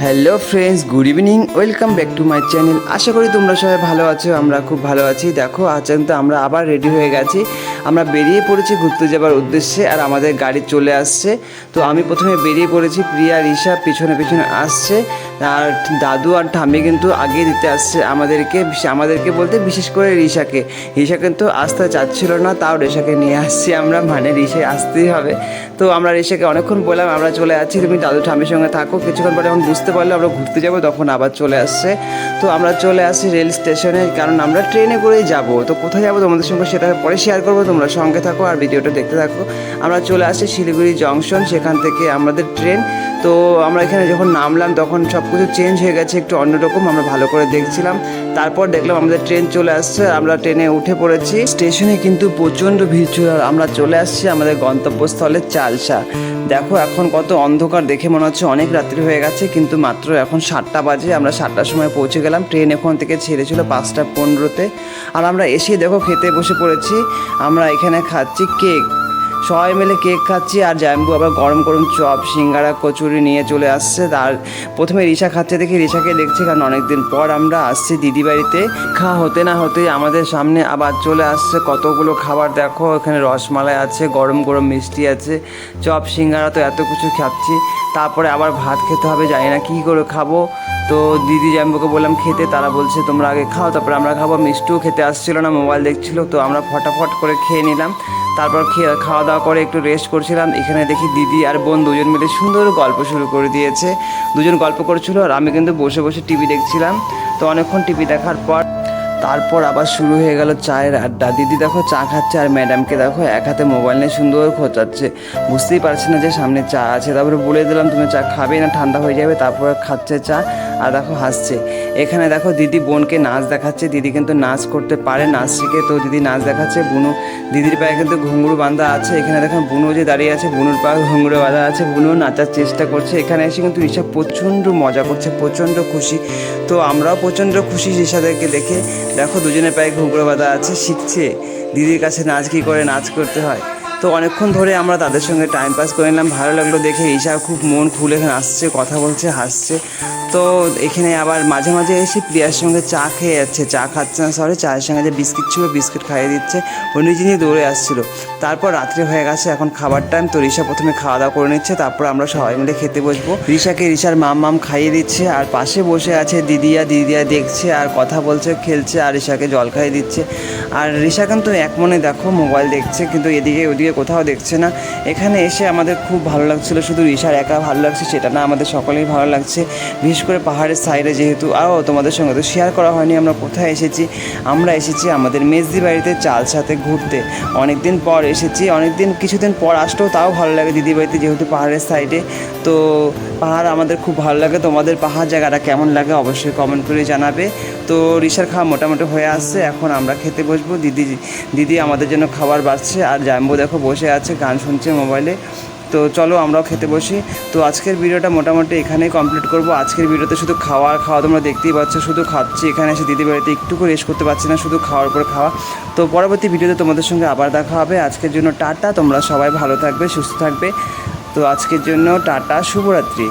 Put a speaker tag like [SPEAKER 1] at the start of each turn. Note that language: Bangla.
[SPEAKER 1] Hello friends, good evening, welcome back to my channel. আশা করি তোমরা সবাই ভালো আছো, আমরা খুব ভালো আছি। দেখো আজ কিন্তু আমরা আবার রেডি হয়ে গেছি, আমরা বেরিয়ে পড়েছি ঘুরতে যাবার উদ্দেশ্যে, আর আমাদের গাড়ি চলে আসছে। তো আমি প্রথমে বেরিয়ে পড়েছি, প্রিয়া ঋষা পিছনে পিছনে আসছে, আর দাদু আর ঠাম্মি কিন্তু আগে দিতে আসছে আমাদেরকে বলতে বিশেষ করে ঋষা কিন্তু আসতে চাচ্ছিল না, তাও ঋষাকে নিয়ে আসছি আমরা, মানে ঋষা আসতেই হবে। তো আমরা ঋষাকে অনেকক্ষণ বললাম আমরা চলে যাচ্ছি, তুমি দাদু ঠাম্মির সঙ্গে থাকো। কিছুক্ষণ পরে যখন বুঝতে পারলে আমরা ঘুরতে যাবো, তখন আবার চলে আসছে। তো আমরা চলে আসি রেল স্টেশনে, কারণ আমরা ট্রেনে করেই যাব। তো কোথায় যাবো তোমাদের সঙ্গে সেটা পরে শেয়ার করবো, তোমরা সঙ্গে থাকো আর ভিডিওটা দেখতে থাকো। আমরা চলে আসি শিলিগুড়ি জংশন, সেখান থেকে আমাদের ট্রেন। তো আমরা এখানে যখন নামলাম তখন সব কিছু চেঞ্জ হয়ে গেছে, একটু অন্যরকম, আমরা ভালো করে দেখছিলাম। তারপর দেখলাম আমাদের ট্রেন চলে আসছে, আমরা ট্রেনে উঠে পড়েছি। স্টেশনে কিন্তু প্রচণ্ড ভিড় ছিল, আর আমরা চলে আসছি আমাদের গন্তব্যস্থলে চালসা। দেখো এখন কত অন্ধকার, দেখে মনে হচ্ছে অনেক রাত্রি হয়ে গেছে, কিন্তু মাত্র এখন 7টা বাজে। আমরা 7টার সময় পৌঁছে গেলাম, ট্রেন এখন থেকে ছেড়েছিল 5টা 15-তে। আর আমরা এসে দেখো খেতে বসে পড়েছি। আমরা এখানে খাচ্ছি কেক, সবাই মিলে কেক খাচ্ছি, আর জাম্বু আবার গরম গরম চপ সিঙ্গারা কচুরি নিয়ে চলে আসছে। তার প্রথমে ঋষা খাচ্ছে, দেখি ঋষাকে দেখছি, কারণ অনেকদিন পর আমরা আসছি দিদি বাড়িতে। খাওয়া হতে না হতেই আমাদের সামনে আবার চলে আসছে কতগুলো খাবার। দেখো এখানে রসমালাই আছে, গরম গরম মিষ্টি আছে, চপ সিঙ্গারা, তো এত কিছু খাচ্ছি। তারপরে আবার ভাত খেতে হবে, জানি না কী করে খাবো। তো দিদি জাম্বুকে বললাম খেতে, তারা বলছে তোমরা আগে খাও তারপরে আমরা খাবো। মিষ্টিও খেতে আসছিল না, মোবাইল দেখছিল। তো আমরা ফটাফট করে খেয়ে নিলাম। তারপর খাওয়া দাওয়া করে একটু রেস্ট করছিলাম। এখানে দেখি দিদি আর বোন দুজন মিলে সুন্দর গল্প শুরু করে দিয়েছে। দুজন গল্প করছিল, আর আমি কিন্তু বসে বসে টিভি দেখছিলাম। তো অনেকক্ষণ টিভি দেখার পর তারপর আবার শুরু হয়ে গেল চায়ের আড্ডা। দিদি দেখো চা খাচ্ছে, আর ম্যাডামকে দেখো এক হাতে মোবাইল নিয়ে সুন্দর খোঁচাচ্ছে, বুঝতেই পারছি না যে সামনে চা আছে। তারপরে বলে দিলাম তুমি চা খাবে না, ঠান্ডা হয়ে যাবে। তারপরে খাচ্ছে চা, আর দেখো হাসছে। এখানে দেখো দিদি বোনকে নাচ দেখাচ্ছে, দিদি কিন্তু নাচ করতে পারে, নাচ শিখে। তো দিদি নাচ দেখাচ্ছে, বুনু দিদির পায়ে কিন্তু ঘুঙুর বাঁধা আছে। এখানে দেখো বুনু যে দাঁড়িয়ে আছে, বুনুর পায়ে ঘুঙুরে বাঁধা আছে, বুনু নাচার চেষ্টা করছে। এখানে এসে কিন্তু ঋষা প্রচণ্ড মজা করছে, প্রচণ্ড খুশি। তো আমরাও প্রচণ্ড খুশি ঋষাদেরকে দেখে। দেখো দুজনের পায়ে ঘুঙুরে বাঁধা আছে, শিখছে দিদির কাছে নাচ কী করে নাচ করতে হয়। তো অনেকক্ষণ ধরে আমরা তাদের সঙ্গে টাইম পাস করে নিলাম, ভালো লাগলো দেখে। ঈশা খুব মন খুলে নাচছে, কথা বলছে, হাসছে। তো এখানে আবার মাঝে মাঝে এসে প্রিয়ার সঙ্গে চা খেয়ে যাচ্ছে, চা খাচ্ছে না সরি, চায়ের সঙ্গে যে বিস্কিট ছিল বিস্কিট খাইয়ে দিচ্ছে, ও নিজে নিয়ে দৌড়ে আসছিলো। তারপর রাত্রে হয়ে গেছে, এখন খাবার টাইম। তো ঋষা প্রথমে খাওয়া দাওয়া করে নিচ্ছে, তারপর আমরা সবাই মিলে খেতে বসবো। ঋষাকে ঋষার মাম খাইয়ে দিচ্ছে, আর পাশে বসে আছে দিদিয়া দেখছে আর কথা বলছে, খেলছে, আর ঋষাকে জল খাইয়ে দিচ্ছে। আর ঋষা কিন্তু এক মনে দেখো মোবাইল দেখছে, কিন্তু এদিকে ওদিকে কোথাও দেখছে না। এখানে এসে আমাদের খুব ভালো লাগছিল, শুধু ঋষার একা ভালো লাগছে সেটা না, আমাদের সকলেই ভালো লাগছে। বিশেষ করে পাহাড়ের সাইডে যেহেতু। আরও তোমাদের সঙ্গে তো শেয়ার করা হয়নি আমরা কোথায় এসেছি। আমরা এসেছি আমাদের মেজদি বাড়িতে চালসাতে ঘুরতে। অনেকদিন পর এসেছি, কিছুদিন পর আসলেও তাও ভালো লাগে দিদি বাড়িতে, যেহেতু পাহাড়ের সাইডে। তো পাহাড় আমাদের খুব ভালো লাগে। তোমাদের পাহাড় জায়গাটা কেমন লাগে অবশ্যই কমেন্ট করে জানাবে। তো ঋষার খাওয়া মোটামুটি হয়ে আসছে, এখন আমরা খেতে বসবো। দিদি আমাদের জন্য খাবার বাড়ছে, আর জাম্বু দেখো বসে আছে গান শুনছে মোবাইলে। তো চলো আমরাও খেতে বসি। তো আজকের ভিডিওটা মোটামুটি এখানেই কমপ্লিট করব। আজকের ভিডিওতে শুধু খাওয়া তোমরা দেখতেই পাচ্ছ, শুধু খাচ্ছি। এখানে এসে দিদি বাড়িতে একটুকু রেস্ট করতে পারছি না, শুধু খাওয়ার পর খাওয়া। তো পরবর্তী ভিডিওতে তোমাদের সঙ্গে আবার দেখা হবে। আজকের জন্য টাটা, তোমরা সবাই ভালো থাকবে, সুস্থ থাকবে। তো আজকের জন্য টাটা, শুভরাত্রি।